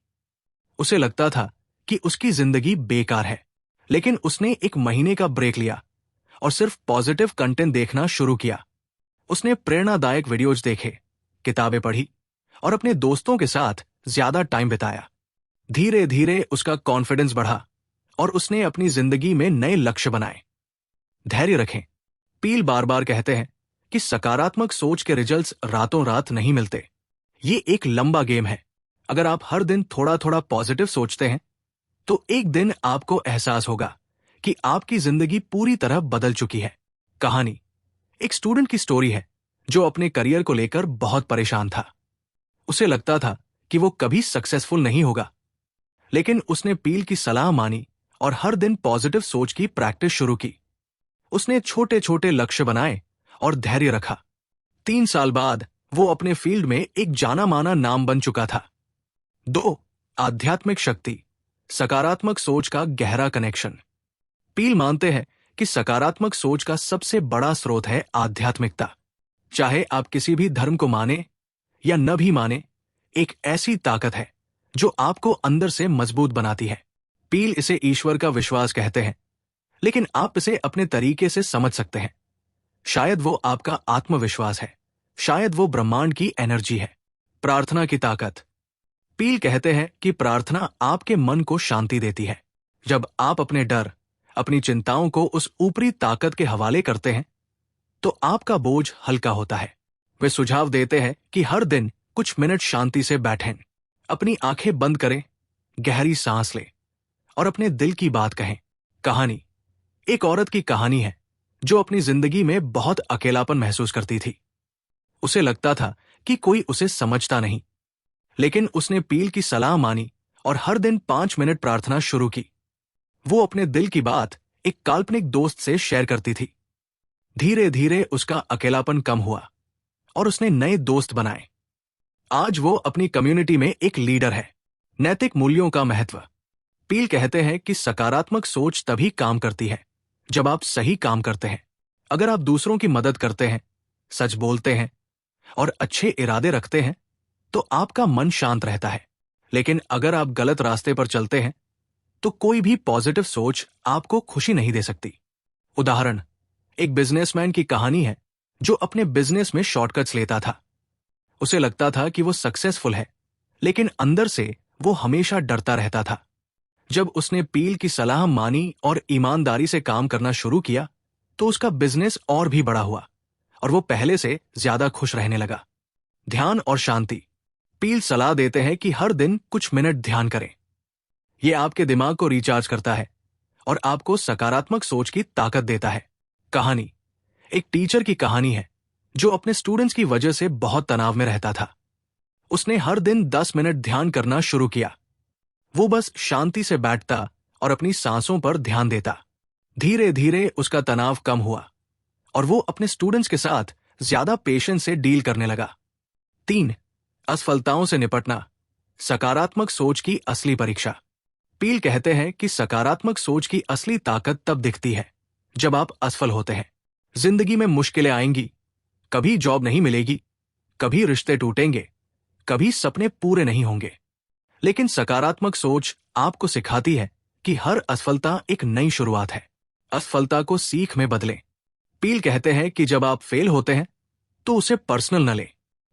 उसे लगता था कि उसकी जिंदगी बेकार है, लेकिन उसने 1 महीने का ब्रेक लिया और सिर्फ पॉजिटिव कंटेंट देखना शुरू किया। उसने प्रेरणादायक वीडियोज देखे, किताबें पढ़ी और अपने दोस्तों के साथ ज्यादा टाइम बिताया। धीरे धीरे उसका कॉन्फिडेंस बढ़ा और उसने अपनी जिंदगी में नए लक्ष्य बनाए। धैर्य रखें। पील बार बार कहते हैं कि सकारात्मक सोच के रिजल्ट्स रातों रात नहीं मिलते। ये एक लंबा गेम है। अगर आप हर दिन थोड़ा थोड़ा पॉजिटिव सोचते हैं, तो एक दिन आपको एहसास होगा कि आपकी जिंदगी पूरी तरह बदल चुकी है। कहानी। एक स्टूडेंट की स्टोरी है जो अपने करियर को लेकर बहुत परेशान था। उसे लगता था कि वो कभी सक्सेसफुल नहीं होगा, लेकिन उसने पील की सलाह मानी और हर दिन पॉजिटिव सोच की प्रैक्टिस शुरू की। उसने छोटे छोटे लक्ष्य बनाए और धैर्य रखा। 3 साल बाद वो अपने फील्ड में एक जाना माना नाम बन चुका था। 2. आध्यात्मिक शक्ति। सकारात्मक सोच का गहरा कनेक्शन। पील मानते हैं कि सकारात्मक सोच का सबसे बड़ा स्रोत है आध्यात्मिकता। चाहे आप किसी भी धर्म को माने या न भी माने, एक ऐसी ताकत है जो आपको अंदर से मजबूत बनाती है। पील इसे ईश्वर का विश्वास कहते हैं, लेकिन आप इसे अपने तरीके से समझ सकते हैं। शायद वो आपका आत्मविश्वास है, शायद वो ब्रह्मांड की एनर्जी है। प्रार्थना की ताकत। पील कहते हैं कि प्रार्थना आपके मन को शांति देती है। जब आप अपने डर, अपनी चिंताओं को उस ऊपरी ताकत के हवाले करते हैं, तो आपका बोझ हल्का होता है। वे सुझाव देते हैं कि हर दिन कुछ मिनट शांति से बैठें, अपनी आंखें बंद करें, गहरी सांस लें और अपने दिल की बात कहें। कहानी। एक औरत की कहानी है जो अपनी जिंदगी में बहुत अकेलापन महसूस करती थी। उसे लगता था कि कोई उसे समझता नहीं, लेकिन उसने पील की सलाह मानी और हर दिन 5 मिनट प्रार्थना शुरू की। वो अपने दिल की बात एक काल्पनिक दोस्त से शेयर करती थी। धीरे धीरे उसका अकेलापन कम हुआ और उसने नए दोस्त बनाए। आज वो अपनी कम्युनिटी में एक लीडर है। नैतिक मूल्यों का महत्व। पील कहते हैं कि सकारात्मक सोच तभी काम करती है जब आप सही काम करते हैं। अगर आप दूसरों की मदद करते हैं, सच बोलते हैं और अच्छे इरादे रखते हैं, तो आपका मन शांत रहता है। लेकिन अगर आप गलत रास्ते पर चलते हैं, तो कोई भी पॉजिटिव सोच आपको खुशी नहीं दे सकती। उदाहरण, एक बिजनेसमैन की कहानी है जो अपने बिजनेस में शॉर्टकट्स लेता था। उसे लगता था कि वो सक्सेसफुल है, लेकिन अंदर से वो हमेशा डरता रहता था। जब उसने पील की सलाह मानी और ईमानदारी से काम करना शुरू किया, तो उसका बिजनेस और भी बड़ा हुआ और वो पहले से ज्यादा खुश रहने लगा। ध्यान और शांति। पील सलाह देते हैं कि हर दिन कुछ मिनट ध्यान करें। ये आपके दिमाग को रिचार्ज करता है और आपको सकारात्मक सोच की ताकत देता है। कहानी। एक टीचर की कहानी है जो अपने स्टूडेंट्स की वजह से बहुत तनाव में रहता था। उसने हर दिन 10 मिनट ध्यान करना शुरू किया। वो बस शांति से बैठता और अपनी सांसों पर ध्यान देता। धीरे धीरे उसका तनाव कम हुआ और वो अपने स्टूडेंट्स के साथ ज्यादा पेशेंस से डील करने लगा। 3. असफलताओं से निपटना। सकारात्मक सोच की असली परीक्षा। पील कहते हैं कि सकारात्मक सोच की असली ताकत तब दिखती है जब आप असफल होते हैं। जिंदगी में मुश्किलें आएंगी, कभी जॉब नहीं मिलेगी, कभी रिश्ते टूटेंगे, कभी सपने पूरे नहीं होंगे। लेकिन सकारात्मक सोच आपको सिखाती है कि हर असफलता एक नई शुरुआत है। असफलता को सीख में बदलें। पील कहते हैं कि जब आप फेल होते हैं, तो उसे पर्सनल न लें।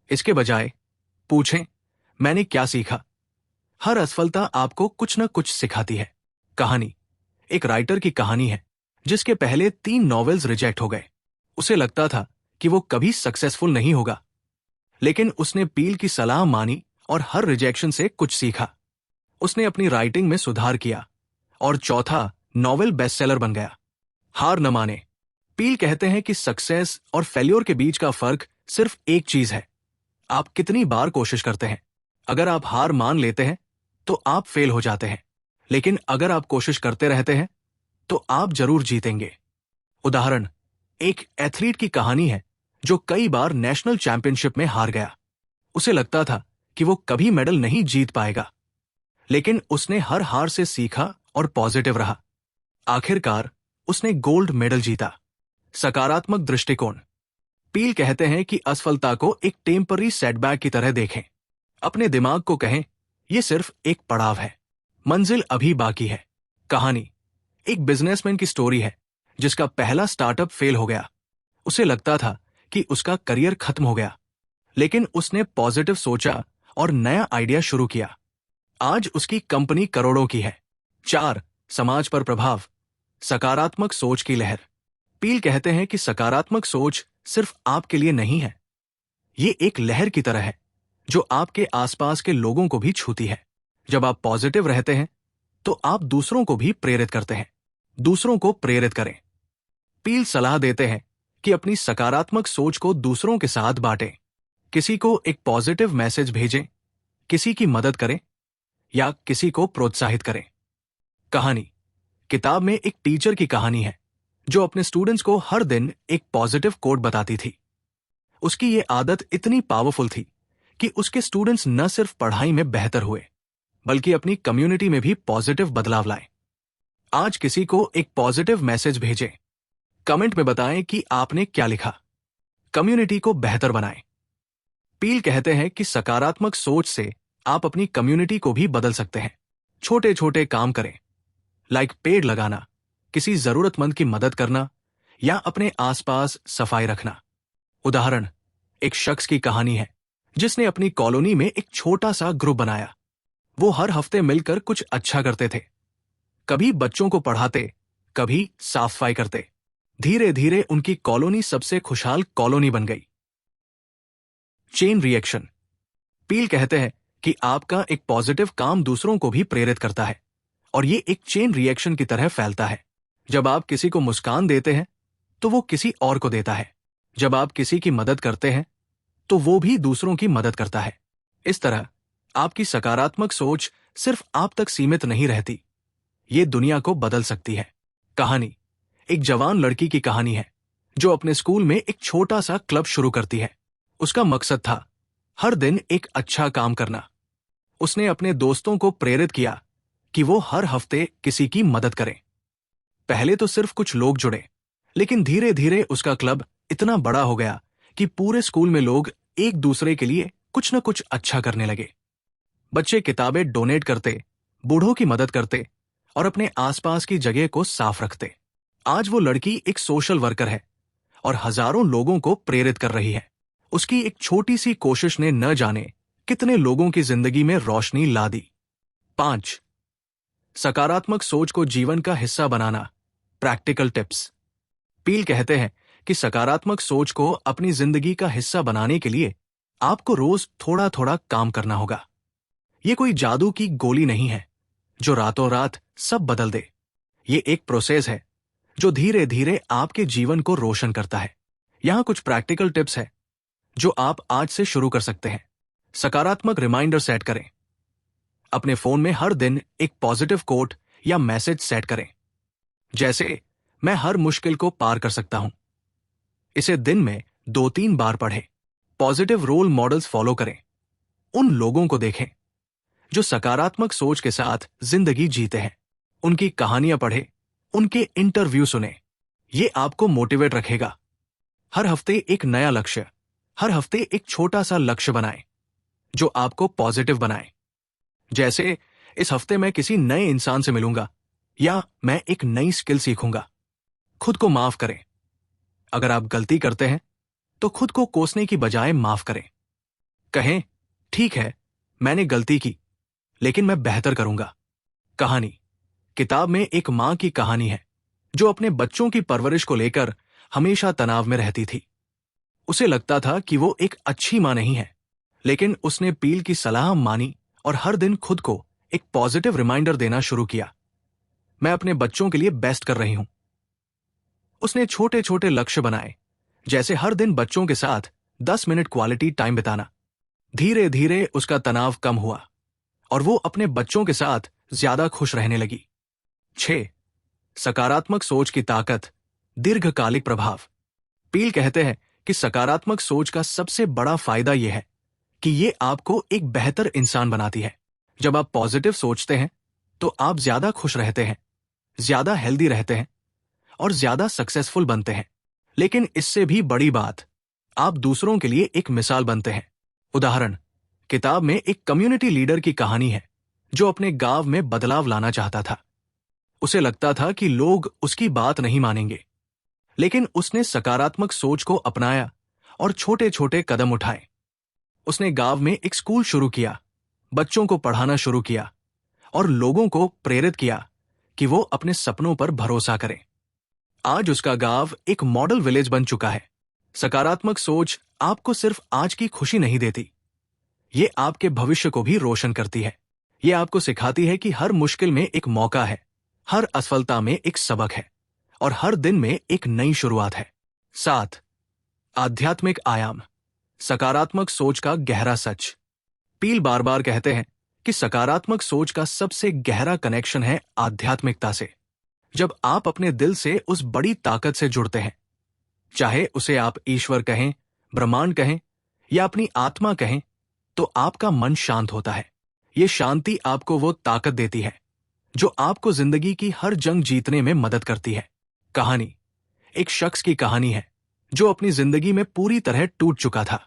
इसके बजाय पूछें, मैंने क्या सीखा? हर असफलता आपको कुछ न कुछ सिखाती है। कहानी। एक राइटर की कहानी है जिसके पहले 3 नॉवेल्स रिजेक्ट हो गए। उसे लगता था कि वो कभी सक्सेसफुल नहीं होगा, लेकिन उसने पील की सलाह मानी और हर रिजेक्शन से कुछ सीखा। उसने अपनी राइटिंग में सुधार किया और चौथा नॉवेल बेस्टसेलर बन गया। हार न माने। पील कहते हैं कि सक्सेस और फेल्योर के बीच का फर्क सिर्फ एक चीज है, आप कितनी बार कोशिश करते हैं। अगर आप हार मान लेते हैं, तो आप फेल हो जाते हैं, लेकिन अगर आप कोशिश करते रहते हैं, तो आप जरूर जीतेंगे। उदाहरण, एक एथलीट की कहानी है जो कई बार नेशनल चैंपियनशिप में हार गया। उसे लगता था कि वो कभी मेडल नहीं जीत पाएगा, लेकिन उसने हर हार से सीखा और पॉजिटिव रहा। आखिरकार उसने गोल्ड मेडल जीता। सकारात्मक दृष्टिकोण। पील कहते हैं कि असफलता को एक टेम्पररी सेटबैक की तरह देखें। अपने दिमाग को कहें, यह सिर्फ एक पड़ाव है, मंजिल अभी बाकी है। कहानी। एक बिजनेसमैन की स्टोरी है जिसका पहला स्टार्टअप फेल हो गया। उसे लगता था कि उसका करियर खत्म हो गया, लेकिन उसने पॉजिटिव सोचा और नया आइडिया शुरू किया। आज उसकी कंपनी करोड़ों की है। 4. समाज पर प्रभाव। सकारात्मक सोच की लहर। पील कहते हैं कि सकारात्मक सोच सिर्फ आपके लिए नहीं है, ये एक लहर की तरह है जो आपके आसपास के लोगों को भी छूती है। जब आप पॉजिटिव रहते हैं, तो आप दूसरों को भी प्रेरित करते हैं। दूसरों को प्रेरित करें। पील सलाह देते हैं कि अपनी सकारात्मक सोच को दूसरों के साथ बांटें। किसी को एक पॉजिटिव मैसेज भेजें, किसी की मदद करें या किसी को प्रोत्साहित करें। कहानी। किताब में एक टीचर की कहानी है जो अपने स्टूडेंट्स को हर दिन एक पॉजिटिव कोट बताती थी। उसकी ये आदत इतनी पावरफुल थी कि उसके स्टूडेंट्स न सिर्फ पढ़ाई में बेहतर हुए, बल्कि अपनी कम्युनिटी में भी पॉजिटिव बदलाव लाए। आज किसी को एक पॉजिटिव मैसेज भेजें। कमेंट में बताएं कि आपने क्या लिखा। कम्युनिटी को बेहतर बनाएं। पील कहते हैं कि सकारात्मक सोच से आप अपनी कम्युनिटी को भी बदल सकते हैं। छोटे छोटे काम करें, लाइक पेड़ लगाना, किसी जरूरतमंद की मदद करना या अपने आसपास सफाई रखना। उदाहरण, एक शख्स की कहानी है जिसने अपनी कॉलोनी में एक छोटा सा ग्रुप बनाया। वो हर हफ्ते मिलकर कुछ अच्छा करते थे। कभी बच्चों को पढ़ाते, कभी साफ सफाई करते। धीरे धीरे उनकी कॉलोनी सबसे खुशहाल कॉलोनी बन गई। Chain reaction. पील कहते हैं कि आपका एक पॉजिटिव काम दूसरों को भी प्रेरित करता है और ये एक चेन रिएक्शन की तरह फैलता है। जब आप किसी को मुस्कान देते हैं, तो वो किसी और को देता है। जब आप किसी की मदद करते हैं तो वो भी दूसरों की मदद करता है। इस तरह आपकी सकारात्मक सोच सिर्फ आप तक सीमित नहीं रहती, ये दुनिया को बदल सकती है। कहानी एक जवान लड़की की कहानी है जो अपने स्कूल में एक छोटा सा क्लब शुरू करती है। उसका मकसद था हर दिन एक अच्छा काम करना। उसने अपने दोस्तों को प्रेरित किया कि वो हर हफ्ते किसी की मदद करें। पहले तो सिर्फ कुछ लोग जुड़े, लेकिन धीरे धीरे उसका क्लब इतना बड़ा हो गया कि पूरे स्कूल में लोग एक दूसरे के लिए कुछ न कुछ अच्छा करने लगे। बच्चे किताबें डोनेट करते, बूढ़ों की मदद करते और अपने आसपास की जगह को साफ रखते। आज वो लड़की एक सोशल वर्कर है और हजारों लोगों को प्रेरित कर रही है। उसकी एक छोटी सी कोशिश ने न जाने कितने लोगों की जिंदगी में रोशनी ला दी। 5. सकारात्मक सोच को जीवन का हिस्सा बनाना। Practical tips. पील कहते हैं कि सकारात्मक सोच को अपनी जिंदगी का हिस्सा बनाने के लिए आपको रोज थोड़ा थोड़ा काम करना होगा। ये कोई जादू की गोली नहीं है जो रातों रात सब बदल दे। ये एक प्रोसेस है जो धीरे धीरे आपके जीवन को रोशन करता है। यहां कुछ प्रैक्टिकल टिप्स है जो आप आज से शुरू कर सकते हैं। सकारात्मक रिमाइंडर सेट करें। अपने फोन में हर दिन एक पॉजिटिव कोट या मैसेज सेट करें, जैसे मैं हर मुश्किल को पार कर सकता हूं। इसे दिन में 2-3 बार पढ़ें। पॉजिटिव रोल मॉडल्स फॉलो करें। उन लोगों को देखें जो सकारात्मक सोच के साथ जिंदगी जीते हैं। उनकी कहानियां पढ़ें, उनके इंटरव्यू सुने। ये आपको मोटिवेट रखेगा। हर हफ्ते एक नया लक्ष्य, हर हफ्ते एक छोटा सा लक्ष्य बनाएं जो आपको पॉजिटिव बनाए। जैसे इस हफ्ते मैं किसी नए इंसान से मिलूंगा या मैं एक नई स्किल सीखूंगा। खुद को माफ करें। अगर आप गलती करते हैं तो खुद को कोसने की बजाय माफ करें। कहें, ठीक है, मैंने गलती की, लेकिन मैं बेहतर करूंगा। कहानी किताब में एक मां की कहानी है जो अपने बच्चों की परवरिश को लेकर हमेशा तनाव में रहती थी। उसे लगता था कि वो एक अच्छी मां नहीं है, लेकिन उसने पील की सलाह मानी और हर दिन खुद को एक पॉजिटिव रिमाइंडर देना शुरू किया। मैं अपने बच्चों के लिए बेस्ट कर रही हूं। उसने छोटे छोटे लक्ष्य बनाए, जैसे हर दिन बच्चों के साथ 10 मिनट क्वालिटी टाइम बिताना। धीरे धीरे उसका तनाव कम हुआ और वो अपने बच्चों के साथ ज्यादा खुश रहने लगी। 6. सकारात्मक सोच की ताकत, दीर्घकालिक प्रभाव। पील कहते हैं कि सकारात्मक सोच का सबसे बड़ा फायदा यह है कि ये आपको एक बेहतर इंसान बनाती है। जब आप पॉजिटिव सोचते हैं तो आप ज्यादा खुश रहते हैं, ज्यादा हेल्दी रहते हैं और ज्यादा सक्सेसफुल बनते हैं। लेकिन इससे भी बड़ी बात, आप दूसरों के लिए एक मिसाल बनते हैं। उदाहरण, किताब में एक कम्युनिटी लीडर की कहानी है जो अपने गांव में बदलाव लाना चाहता था। उसे लगता था कि लोग उसकी बात नहीं मानेंगे, लेकिन उसने सकारात्मक सोच को अपनाया और छोटे छोटे कदम उठाए। उसने गांव में एक स्कूल शुरू किया, बच्चों को पढ़ाना शुरू किया और लोगों को प्रेरित किया कि वो अपने सपनों पर भरोसा करें। आज उसका गांव एक मॉडल विलेज बन चुका है। सकारात्मक सोच आपको सिर्फ आज की खुशी नहीं देती, ये आपके भविष्य को भी रोशन करती है। ये आपको सिखाती है कि हर मुश्किल में एक मौका है, हर असफलता में एक सबक है और हर दिन में एक नई शुरुआत है। 7. आध्यात्मिक आयाम, सकारात्मक सोच का गहरा सच। पील बार बार कहते हैं कि सकारात्मक सोच का सबसे गहरा कनेक्शन है आध्यात्मिकता से। जब आप अपने दिल से उस बड़ी ताकत से जुड़ते हैं, चाहे उसे आप ईश्वर कहें, ब्रह्मांड कहें या अपनी आत्मा कहें, तो आपका मन शांत होता है। ये शांति आपको वो ताकत देती है जो आपको जिंदगी की हर जंग जीतने में मदद करती है। कहानी एक शख्स की कहानी है जो अपनी जिंदगी में पूरी तरह टूट चुका था।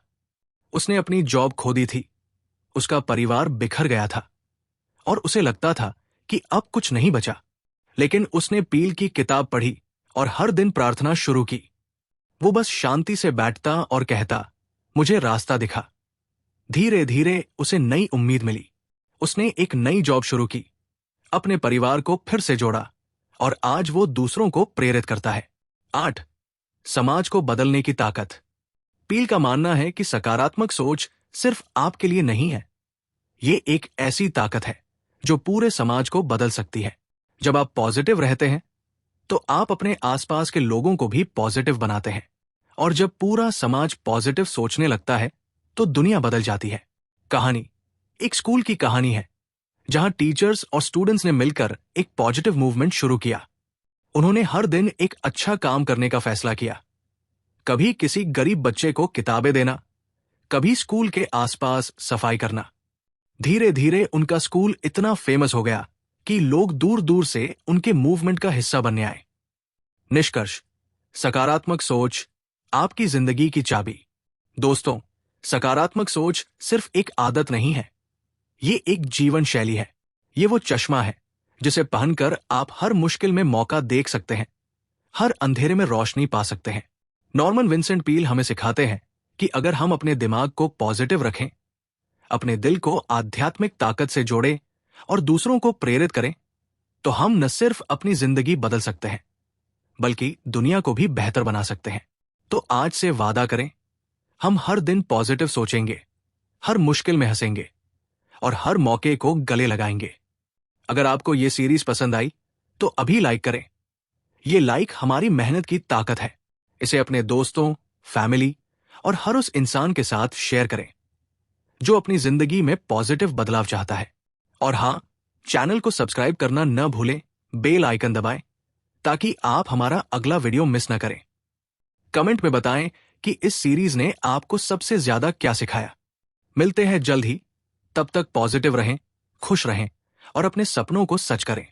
उसने अपनी जॉब खो दी थी, उसका परिवार बिखर गया था और उसे लगता था कि अब कुछ नहीं बचा। लेकिन उसने पील की किताब पढ़ी और हर दिन प्रार्थना शुरू की। वो बस शांति से बैठता और कहता, मुझे रास्ता दिखा। धीरे धीरे उसे नई उम्मीद मिली। उसने एक नई जॉब शुरू की, अपने परिवार को फिर से जोड़ा और आज वो दूसरों को प्रेरित करता है। 8. समाज को बदलने की ताकत। पील का मानना है कि सकारात्मक सोच सिर्फ आपके लिए नहीं है, ये एक ऐसी ताकत है जो पूरे समाज को बदल सकती है। जब आप पॉजिटिव रहते हैं तो आप अपने आसपास के लोगों को भी पॉजिटिव बनाते हैं। और जब पूरा समाज पॉजिटिव सोचने लगता है तो दुनिया बदल जाती है। कहानी एक स्कूल की कहानी है जहां टीचर्स और स्टूडेंट्स ने मिलकर एक पॉजिटिव मूवमेंट शुरू किया। उन्होंने हर दिन एक अच्छा काम करने का फैसला किया। कभी किसी गरीब बच्चे को किताबें देना, कभी स्कूल के आसपास सफाई करना। धीरे धीरे उनका स्कूल इतना फेमस हो गया कि लोग दूर दूर से उनके मूवमेंट का हिस्सा बनने आए। निष्कर्ष, सकारात्मक सोच आपकी जिंदगी की चाबी। दोस्तों, सकारात्मक सोच सिर्फ एक आदत नहीं है, ये एक जीवन शैली है। ये वो चश्मा है जिसे पहनकर आप हर मुश्किल में मौका देख सकते हैं, हर अंधेरे में रोशनी पा सकते हैं। नॉर्मन विंसेंट पील हमें सिखाते हैं कि अगर हम अपने दिमाग को पॉजिटिव रखें, अपने दिल को आध्यात्मिक ताकत से जोड़ें और दूसरों को प्रेरित करें, तो हम न सिर्फ अपनी जिंदगी बदल सकते हैं बल्कि दुनिया को भी बेहतर बना सकते हैं। तो आज से वादा करें, हम हर दिन पॉजिटिव सोचेंगे, हर मुश्किल में हंसेंगे और हर मौके को गले लगाएंगे। अगर आपको ये सीरीज पसंद आई तो अभी लाइक करें। ये लाइक हमारी मेहनत की ताकत है। इसे अपने दोस्तों, फैमिली और हर उस इंसान के साथ शेयर करें जो अपनी जिंदगी में पॉजिटिव बदलाव चाहता है। और हाँ, चैनल को सब्सक्राइब करना न भूलें, बेल आइकन दबाएं ताकि आप हमारा अगला वीडियो मिस न करें। कमेंट में बताएं कि इस सीरीज ने आपको सबसे ज्यादा क्या सिखाया। मिलते हैं जल्द ही, तब तक पॉजिटिव रहें, खुश रहें और अपने सपनों को सच करें।